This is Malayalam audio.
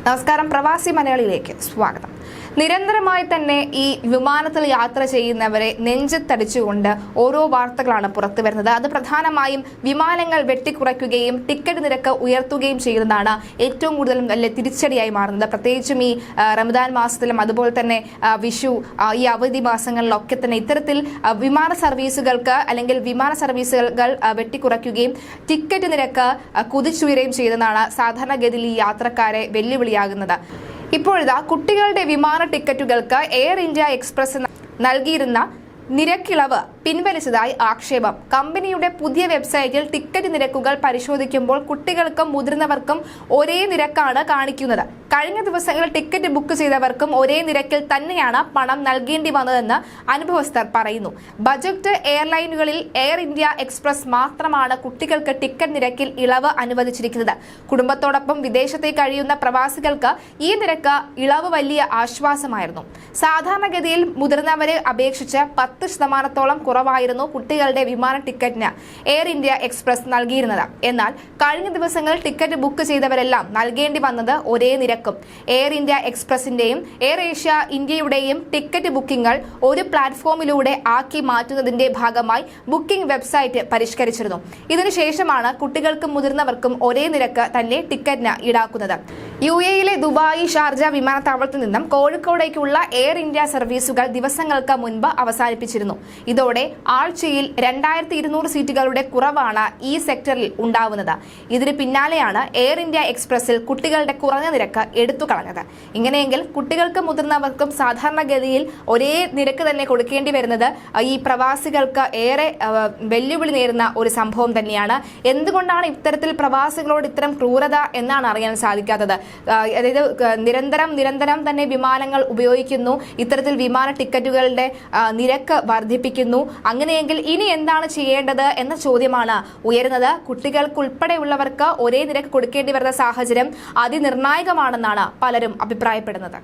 നമസ്കാരം, പ്രവാസി മലയാളിയിലേക്ക് സ്വാഗതം. നിരന്തരമായി തന്നെ ഈ വിമാനത്തിൽ യാത്ര ചെയ്യുന്നവരെ നെഞ്ചത്തടിച്ചുകൊണ്ട് ഓരോ വാർത്തകളാണ് പുറത്തു വരുന്നത്. അത് പ്രധാനമായും വിമാനങ്ങൾ വെട്ടിക്കുറയ്ക്കുകയും ടിക്കറ്റ് നിരക്ക് ഉയർത്തുകയും ചെയ്യുന്നതാണ് ഏറ്റവും കൂടുതൽ വലിയ തിരിച്ചടിയായി മാറുന്നത്. പ്രത്യേകിച്ചും ഈ റമദാൻ മാസത്തിലും അതുപോലെ തന്നെ വിഷു, ഈ അവധി മാസങ്ങളിലൊക്കെ തന്നെ ഇത്തരത്തിൽ വിമാന സർവീസുകൾക്ക് അല്ലെങ്കിൽ വിമാന സർവീസുകൾ വെട്ടിക്കുറയ്ക്കുകയും ടിക്കറ്റ് നിരക്ക് കുതിച്ചുയരുകയും ചെയ്യുന്നതാണ് സാധാരണഗതിയിൽ ഈ യാത്രക്കാരെ വെല്ലുവിളിയാകുന്നത്. ഇപ്പോഴിതാ കുട്ടികളുടെ വിമാന ടിക്കറ്റുകൾക്ക് എയർ ഇന്ത്യ എക്സ്പ്രസ് നൽകിയിരുന്ന നിരക്കിളവ് പിൻവലിച്ചതായി ആക്ഷേപം. കമ്പനിയുടെ പുതിയ വെബ്സൈറ്റിൽ ടിക്കറ്റ് നിരക്കുകൾ പരിശോധിക്കുമ്പോൾ കുട്ടികൾക്കും മുതിർന്നവർക്കും ഒരേ നിരക്കാണ് കാണിക്കുന്നത്. കഴിഞ്ഞ ദിവസങ്ങളിൽ ടിക്കറ്റ് ബുക്ക് ചെയ്തവർക്കും ഒരേ നിരക്കിൽ തന്നെയാണ് പണം നൽകേണ്ടി വന്നതെന്ന് അനുഭവസ്ഥർ പറയുന്നു. ബജറ്റ് എയർലൈനുകളിൽ എയർ ഇന്ത്യ എക്സ്പ്രസ് മാത്രമാണ് കുട്ടികൾക്ക് ടിക്കറ്റ് നിരക്കിൽ ഇളവ് അനുവദിച്ചിരിക്കുന്നത്. കുടുംബത്തോടൊപ്പം വിദേശത്തേക്ക് കഴിയുന്ന പ്രവാസികൾക്ക് ഈ നിരക്ക് ഇളവ് വലിയ ആശ്വാസമായിരുന്നു. സാധാരണഗതിയിൽ മുതിർന്നവരെ അപേക്ഷിച്ച് 10% കുറവായിരുന്നു കുട്ടികളുടെ വിമാന ടിക്കറ്റിന് എയർ ഇന്ത്യ എക്സ്പ്രസ് നൽകിയിരുന്നത്. എന്നാൽ കഴിഞ്ഞ ദിവസങ്ങളിൽ ടിക്കറ്റ് ബുക്ക് ചെയ്തവരെല്ലാം നൽകേണ്ടി വന്നത് ഒരേ നിരക്കും. എയർ ഇന്ത്യ എക്സ്പ്രസിന്റെയും എയർ ഏഷ്യ ഇന്ത്യയുടെയും ടിക്കറ്റ് ബുക്കിംഗുകൾ ഒരു പ്ലാറ്റ്ഫോമിലൂടെ ആക്കി മാറ്റുന്നതിന്റെ ഭാഗമായി ബുക്കിംഗ് വെബ്സൈറ്റ് പരിഷ്കരിച്ചിരുന്നു. ഇതിനുശേഷമാണ് കുട്ടികൾക്കും മുതിർന്നവർക്കും ഒരേ നിരക്ക് തന്നെ ടിക്കറ്റിന് ഈടാക്കുന്നത്. UAE ദുബായ്, ഷാർജ വിമാനത്താവളത്തിൽ നിന്നും കോഴിക്കോടേക്കുള്ള എയർ ഇന്ത്യ സർവീസുകൾ ദിവസങ്ങൾക്ക് മുൻപ് അവസാനിപ്പിച്ചിരുന്നു. ഇതോടെ ആഴ്ചയിൽ 2200 സീറ്റുകളുടെ കുറവാണ് ഈ സെക്ടറിൽ ഉണ്ടാവുന്നത്. ഇതിന് പിന്നാലെയാണ് എയർ ഇന്ത്യ എക്സ്പ്രസിൽ കുട്ടികളുടെ കുറഞ്ഞ നിരക്ക് എടുത്തു കളഞ്ഞത്. ഇങ്ങനെയെങ്കിൽ കുട്ടികൾക്കും മുതിർന്നവർക്കും സാധാരണഗതിയിൽ ഒരേ നിരക്ക് തന്നെ കൊടുക്കേണ്ടി വരുന്നത് ഈ പ്രവാസികൾക്ക് ഏറെ വെല്ലുവിളി നേരുന്ന ഒരു സംഭവം തന്നെയാണ്. എന്തുകൊണ്ടാണ് ഇത്തരത്തിൽ പ്രവാസികളോട് ഇത്തരം ക്രൂരത എന്നാണ് അറിയാൻ സാധിക്കാത്തത്. അതായത് നിരന്തരം തന്നെ വിമാനങ്ങൾ ഉപയോഗിക്കുന്നു, ഇത്തരത്തിൽ വിമാന ടിക്കറ്റുകളുടെ നിരക്ക് വർദ്ധിപ്പിക്കുന്നു. അങ്ങനെയെങ്കിൽ ഇനി എന്താണ് ചെയ്യേണ്ടത് എന്ന ചോദ്യമാണ് ഉയരുന്നത്. കുട്ടികൾക്കുൾപ്പെടെയുള്ളവർക്ക് ഒരേ നിരക്ക് കൊടുക്കേണ്ടി വരുന്ന സാഹചര്യം അതിനിർണായകമാണെന്നാണ് പലരും അഭിപ്രായപ്പെടുന്നത്.